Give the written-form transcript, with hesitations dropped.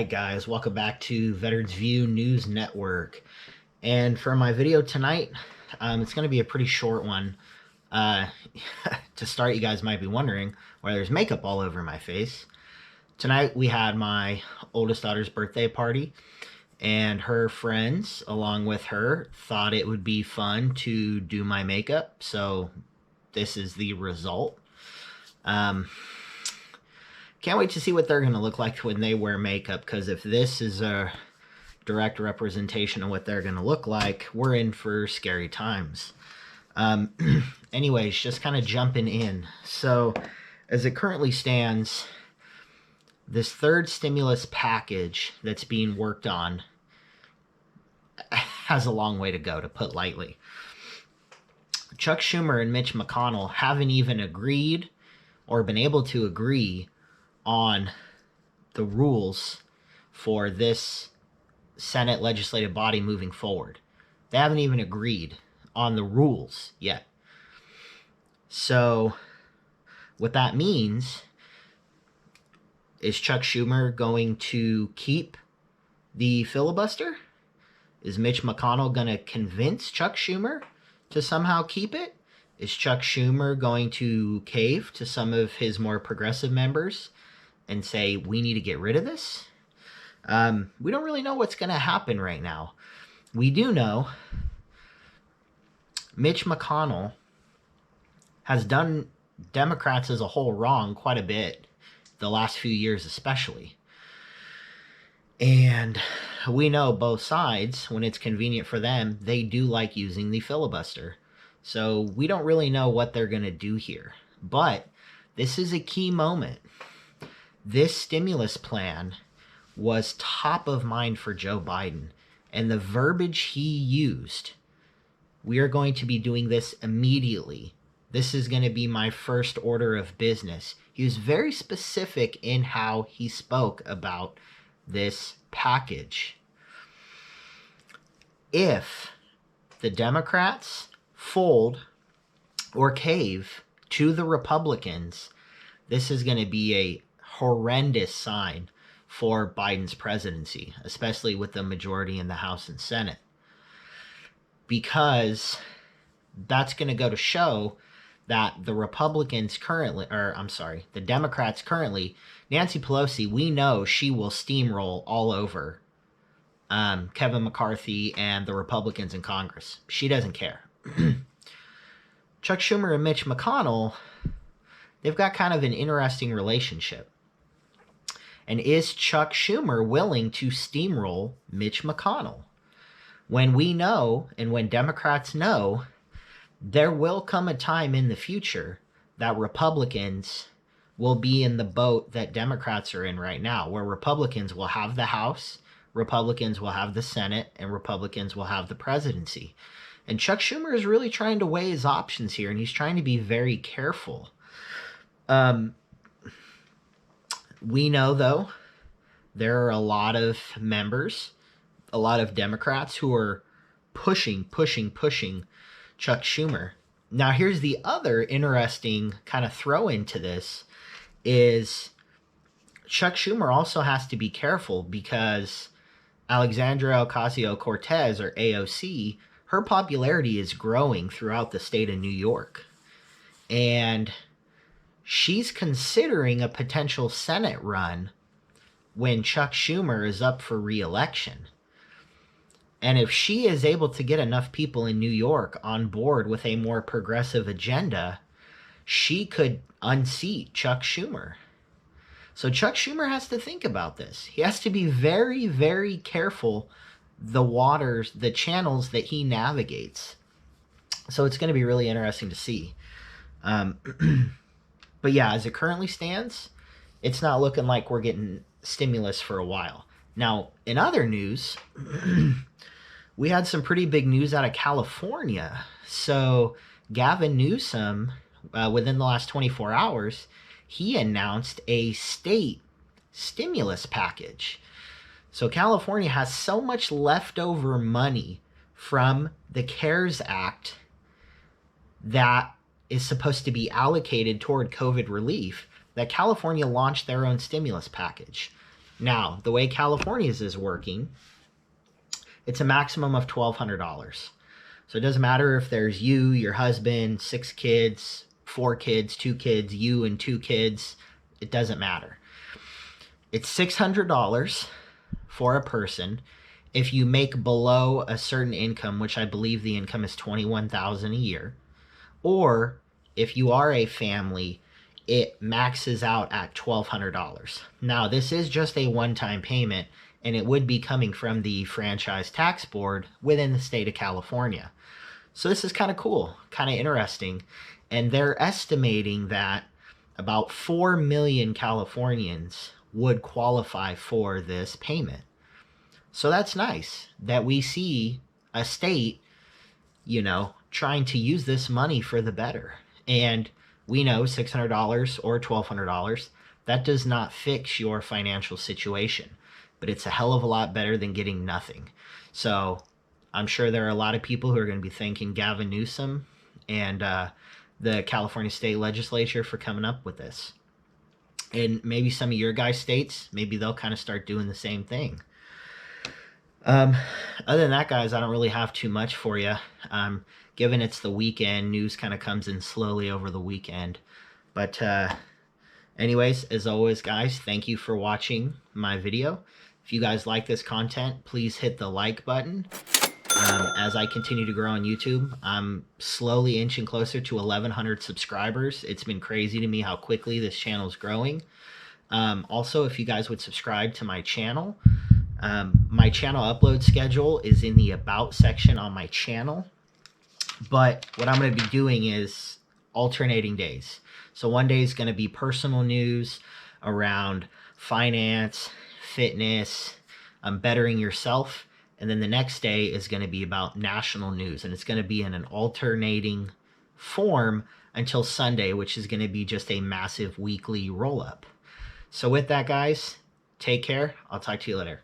right, guys, welcome back to Veterans View News Network. And for my video tonight, it's going to be a pretty short one. To start, you guys might be wondering why there's makeup all over my face. Tonight we had my oldest daughter's birthday party, and her friends, along with her, thought it would be fun to do my makeup. So this is the result. Can't wait to see what they're going to look like when they wear makeup, because if this is a direct representation of what they're going to look like, we're in for scary times. Anyways, just kind of jumping in. So, as it currently stands, this third stimulus package that's being worked on has a long way to go, to put lightly. Chuck Schumer and Mitch McConnell haven't even agreed or been able to agree on the rules for this Senate legislative body moving forward. They haven't even agreed on the rules yet. So what that means is Chuck Schumer going to keep the filibuster? Is Mitch McConnell going to convince Chuck Schumer to somehow keep it? Is Chuck Schumer going to cave to some of his more progressive members and say, we need to get rid of this? We don't really know what's going to happen right now. We do know Mitch McConnell has done Democrats as a whole wrong quite a bit the last few years especially. And we know both sides, when it's convenient for them, they do like using the filibuster. So we don't really know what they're going to do here. But this is a key moment. This stimulus plan was top of mind for Joe Biden, and the verbiage he used, we are going to be doing this immediately. This is going to be my first order of business. He was very specific in how he spoke about this package. If the Democrats fold or cave to the Republicans, this is going to be a horrendous sign for Biden's presidency, especially with the majority in the House and Senate, because that's going to go to show that the Republicans currently, the Democrats currently, Nancy Pelosi, we know she will steamroll all over Kevin McCarthy and the Republicans in Congress. She doesn't care. Chuck Schumer and Mitch McConnell, they've got kind of an interesting relationship. And is Chuck Schumer willing to steamroll Mitch McConnell? When we know, and when Democrats know, there will come a time in the future that Republicans will be in the boat that Democrats are in right now, where Republicans will have the House, Republicans will have the Senate, and Republicans will have the presidency. And Chuck Schumer is really trying to weigh his options here, and he's trying to be very careful. We know, though, there are a lot of members, a lot of Democrats who are pushing Chuck Schumer. Now, here's the other interesting kind of throw into this is Chuck Schumer also has to be careful because Alexandria Ocasio-Cortez, or AOC, her popularity is growing throughout the state of New York. And she's considering a potential Senate run when Chuck Schumer is up for re-election. And if she is able to get enough people in New York on board with a more progressive agenda, she could unseat Chuck Schumer. So Chuck Schumer has to think about this. He has to be very, very careful the channels that he navigates. So it's going to be really interesting to see. But yeah, as it currently stands, it's not looking like we're getting stimulus for a while. Now, in other news, we had some pretty big news out of California. So Gavin Newsom, within the last 24 hours, he announced a state stimulus package. So California has so much leftover money from the CARES Act that is supposed to be allocated toward COVID relief that California launched their own stimulus package. Now, the way California's is working, it's a maximum of $1,200. So it doesn't matter if there's you, your husband, 6 kids, 4 kids, 2 kids, you and 2 kids. It doesn't matter. It's $600 for a person. If you make below a certain income, which I believe the income is $21,000 a year, or if you are a family, it maxes out at $1,200. Now, this is just a one-time payment, and it would be coming from the Franchise Tax Board within the state of California. So this is kind of cool, kind of interesting. And they're estimating that about 4 million Californians would qualify for this payment. So that's nice that we see a state, trying to use this money for the better. And we know $600 or $1,200, that does not fix your financial situation, but it's a hell of a lot better than getting nothing. So I'm sure there are a lot of people who are going to be thanking Gavin Newsom and the California State Legislature for coming up with this. And maybe some of your guys' states, maybe they'll kind of start doing the same thing. Other than that, guys, I don't really have too much for you. Given it's the weekend, news kind of comes in slowly over the weekend. But anyways, as always, guys, thank you for watching my video. If you guys like this content, please hit the like button. As I continue to grow on YouTube, I'm slowly inching closer to 1,100 subscribers. It's been crazy to me how quickly this channel is growing. Also, if you guys would subscribe to my channel upload schedule is in the About section on my channel. But what I'm going to be doing is alternating days. So one day is going to be personal news around finance, fitness, bettering yourself. And then the next day is going to be about national news. And it's going to be in an alternating form until Sunday, which is going to be just a massive weekly roll-up. So with that, guys, take care. I'll talk to you later.